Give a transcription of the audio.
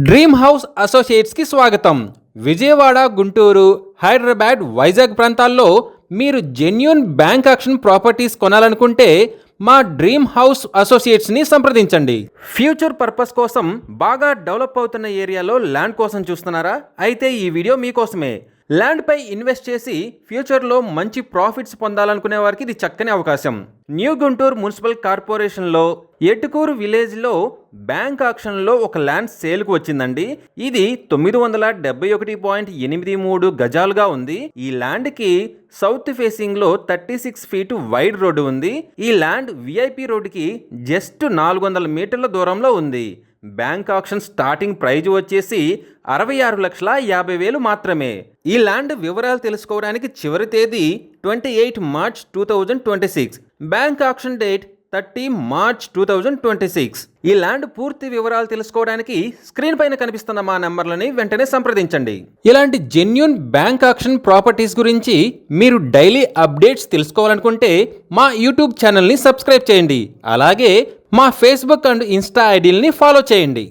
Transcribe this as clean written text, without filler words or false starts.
Dream house అసోసియేట్స్కి స్వాగతం. విజయవాడ, గుంటూరు, హైదరాబాద్, వైజాగ్ ప్రాంతాల్లో మీరు జెన్యూన్ బ్యాంక్ ఆక్షన్ ప్రాపర్టీస్ కొనాలనుకుంటే మా డ్రీమ్ హౌస్ అసోసియేట్స్ని సంప్రదించండి. ఫ్యూచర్ పర్పస్ కోసం బాగా డెవలప్ అవుతున్న ఏరియాలో ల్యాండ్ కోసం చూస్తున్నారా? అయితే ఈ వీడియో మీకోసమే. ల్యాండ్పై ఇన్వెస్ట్ చేసి ఫ్యూచర్లో మంచి ప్రాఫిట్స్ పొందాలనుకునే వారికి ఇది చక్కని అవకాశం. న్యూ గుంటూరు మున్సిపల్ కార్పొరేషన్లో ఎటుకూరు విలేజ్లో బ్యాంక్ ఆక్షన్లో ఒక ల్యాండ్ సేల్కు వచ్చిందండి. ఇది 971.83 గజాలుగా ఉంది. ఈ ల్యాండ్కి సౌత్ ఫేసింగ్లో 36 ఫీట్ వైడ్ రోడ్డు ఉంది. ఈ ల్యాండ్ విఐపి రోడ్డుకి జస్ట్ 400 మీటర్ల దూరంలో ఉంది. బ్యాంక్ ఆక్షన్ స్టార్టింగ్ ప్రైజ్ వచ్చేసి 66,50,000 మాత్రమే. ఈ ల్యాండ్ వివరాలు తెలుసుకోవడానికి చివరి తేదీ 28 March 2026. Bank auction date 30 March 2026. ఈ ల్యాండ్ పూర్తి వివరాలు తెలుసుకోవడానికి స్క్రీన్ పైన కనిపిస్తున్న మా నెంబర్లని వెంటనే సంప్రదించండి. ఇలాంటి జెన్యూన్ బ్యాంక్ ఆక్షన్ ప్రాపర్టీస్ గురించి మీరు డైలీ అప్డేట్స్ తెలుసుకోవాలనుకుంటే మా యూట్యూబ్ ఛానల్ని సబ్స్క్రైబ్ చేయండి. అలాగే మా ఫేస్బుక్ అండ్ ఇన్స్టా ఐడీలని ఫాలో చేయండి.